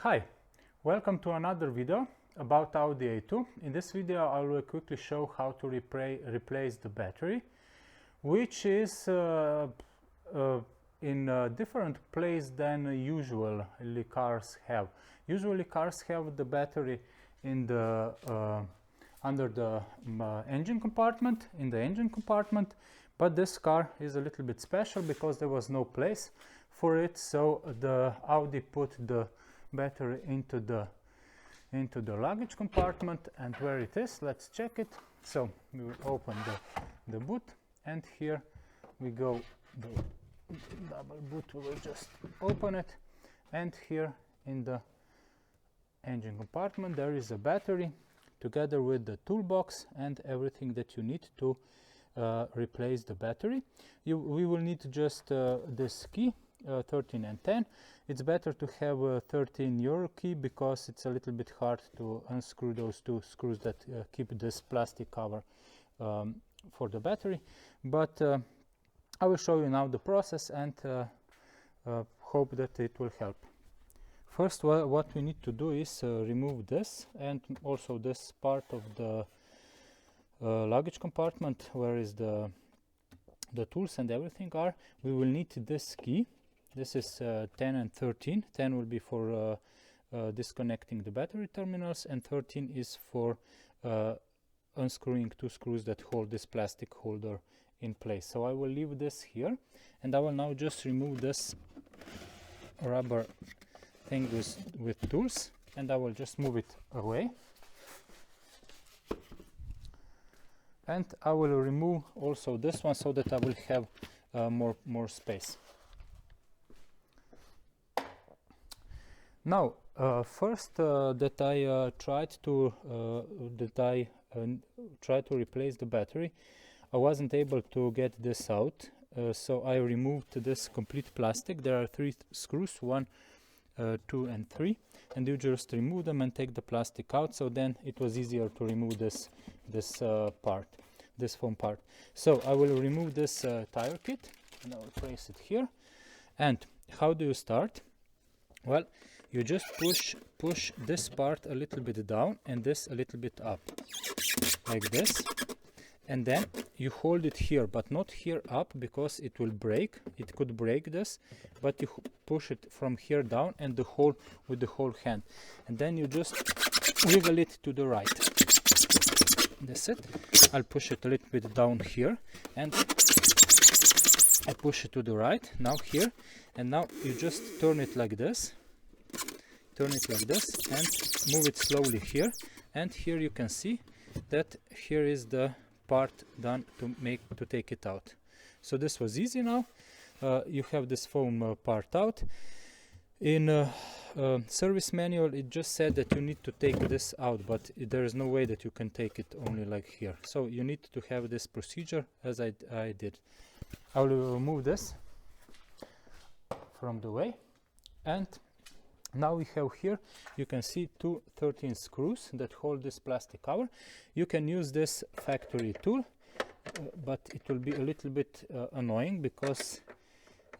Hi, welcome to another video about Audi A2. In this video I will quickly show how to replace the battery, which is in a different place than usually cars have. Usually cars have the battery in the under the engine compartment, but this car is a little bit special because there was no place for it, so the Audi put the battery into the luggage compartment. And where it is, let's check it. So we will open the boot, and here we go. The double boot, we will just open it, and here in the engine compartment there is a battery together with the toolbox and everything that you need to replace the battery. We will need just this key, 13 and 10. It's better to have a 13 euro key because it's a little bit hard to unscrew those two screws that keep this plastic cover for the battery. But I will show you now the process and hope that it will help. First, what we need to do is remove this and also this part of the luggage compartment where is the tools and everything are. We will need this key. This is 10 and 13. 10 will be for disconnecting the battery terminals, and 13 is for unscrewing two screws that hold this plastic holder in place. So I will leave this here, and I will now just remove this rubber thing with tools, and I will just move it away. And I will remove also this one so that I will have more space. Now, first that I tried to replace the battery, I wasn't able to get this out, so I removed this complete plastic. There are 3 screws, 1, 2 and 3, and you just remove them and take the plastic out. So then it was easier to remove this foam part. So I will remove this tire kit, and I will place it here. And how do you start? Well, you just push this part a little bit down and this a little bit up, like this, and then you hold it here, but not here up because it will break. It could break this, but you push it from here down and with the whole hand, and then you just wiggle it to the right. That's it. I'll push it a little bit down here, and I push it to the right, now here, and now you just turn it like this. Turn it like this and move it slowly here, and here you can see that here is the part done to take it out. So this was easy. Now you have this foam part out. In service manual it just said that you need to take this out, but there is no way that you can take it only like here. So you need to have this procedure as I did. I will remove this from the way, and now we have here, you can see 2 13 screws that hold this plastic cover. You can use this factory tool, but it will be a little bit annoying because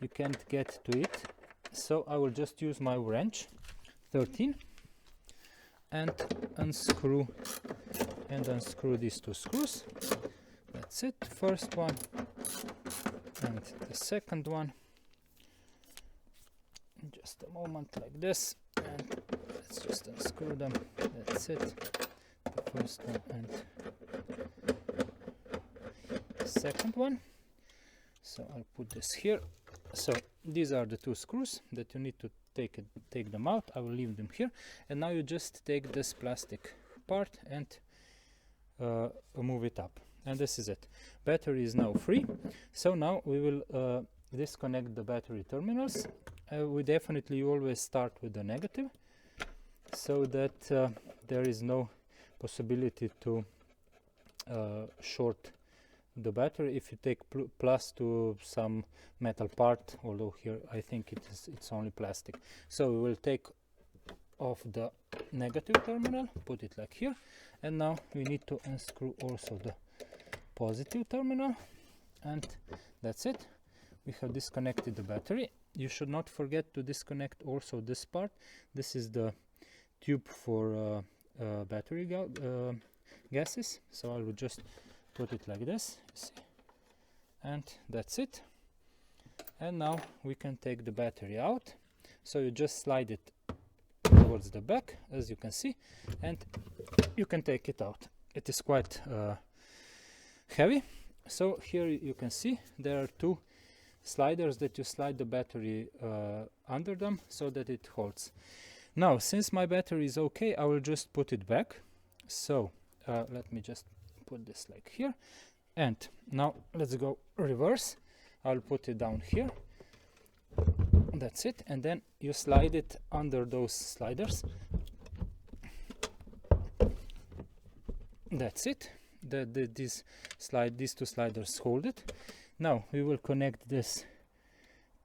you can't get to it. So I will just use my wrench, 13, and unscrew these 2 screws. That's it, first one and the second one. Just a moment, like this, and let's just unscrew them. That's it, the first one and the second one. So I'll put this here. So these are the 2 screws that you need to take them out. I will leave them here, and now you just take this plastic part and move it up, and this is it. Battery is now free. So now we will disconnect the battery terminals. We definitely always start with the negative, so that there is no possibility to short the battery if you take plus to some metal part, although here I think it's only plastic. So we will take off the negative terminal, put it like here, and now we need to unscrew also the positive terminal, and that's it. we have disconnected the battery. You should not forget to disconnect also this part. This is the tube for battery gases. So I will just put it like this, see? And that's it. And now we can take the battery out. So you just slide it towards the back, as you can see, and you can take it out. It is quite heavy. So here you can see there are two sliders that you slide the battery under them so that it holds. Now, since my battery is okay, I will just put it back. So let me just put this like here. And now let's go reverse. I'll put it down here. That's it. And then you slide it under those sliders. That's it. These two sliders hold it. Now we will connect this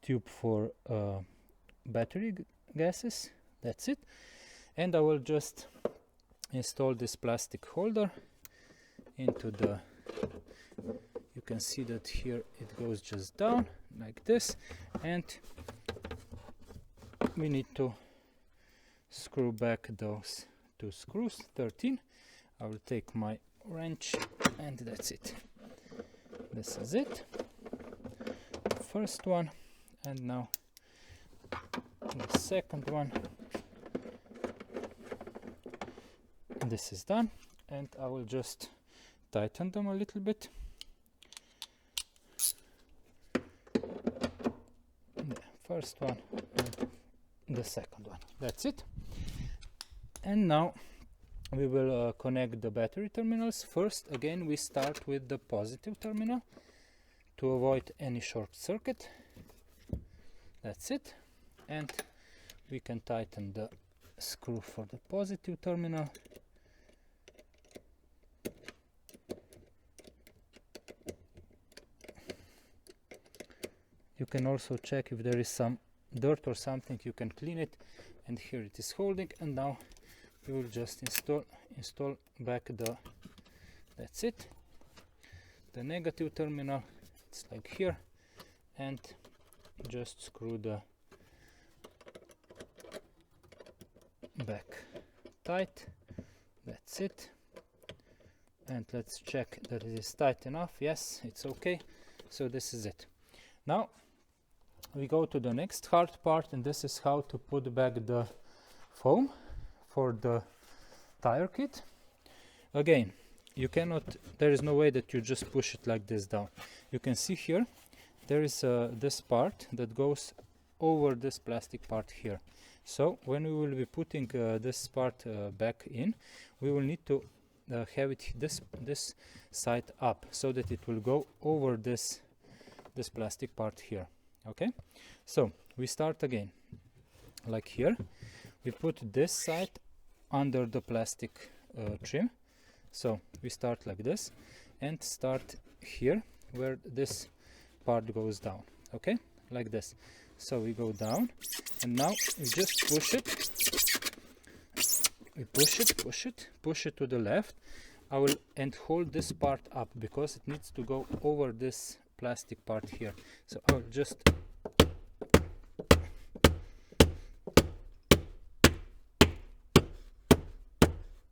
tube for battery gases. That's it. And I will just install this plastic holder into the, you can see that here it goes just down like this, and we need to screw back those two screws, 13. I will take my wrench, and that's it. This is it, first one, and now the second one. This is done, and I will just tighten them a little bit. The first one and the second one. That's it. And now we will connect the battery terminals. First, again, we start with the positive terminal to avoid any short circuit. That's it. And we can tighten the screw for the positive terminal. You can also check if there is some dirt or something, you can clean it, and here it is holding. And now we will just install back that's it, the negative terminal. It's like here, and just screw the back tight. That's it. And let's check that it is tight enough. Yes, it's okay. So this is it. Now we go to the next hard part, and this is how to put back the foam for the tire kit. Again, you cannot, there is no way that you just push it like this down. You can see here there is this part that goes over this plastic part here. So when we will be putting this part back in, we will need to have it this side up, so that it will go over this plastic part here. Okay, so we start again like here. We put this side under the plastic trim. So we start like this and start here where this part goes down. Okay, like this. So we go down, and now we just push it. We push it to the left. I will and hold this part up because it needs to go over this plastic part here. So I'll just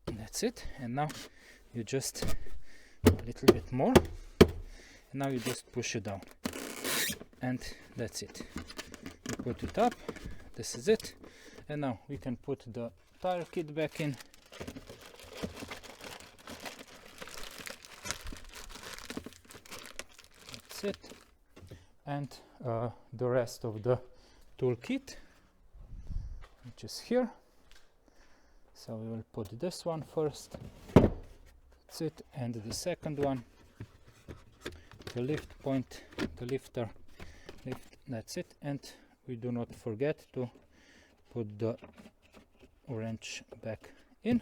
that's it. And now you just a little bit more, and now you just push it down, and that's it. You put it up. This is it. And now we can put the tire kit back in. That's it. And the rest of the tool kit, which is here. So we will put this one first. That's it. And the second one, the lift point, the lifter, that's it. And we do not forget to put the wrench back in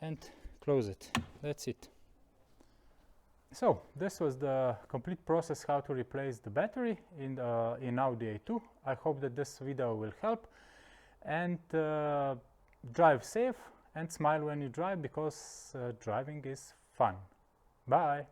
and close it. That's it. So this was the complete process how to replace the battery in Audi A2. I hope that this video will help, and drive safe and smile when you drive, because driving is fun. Bye.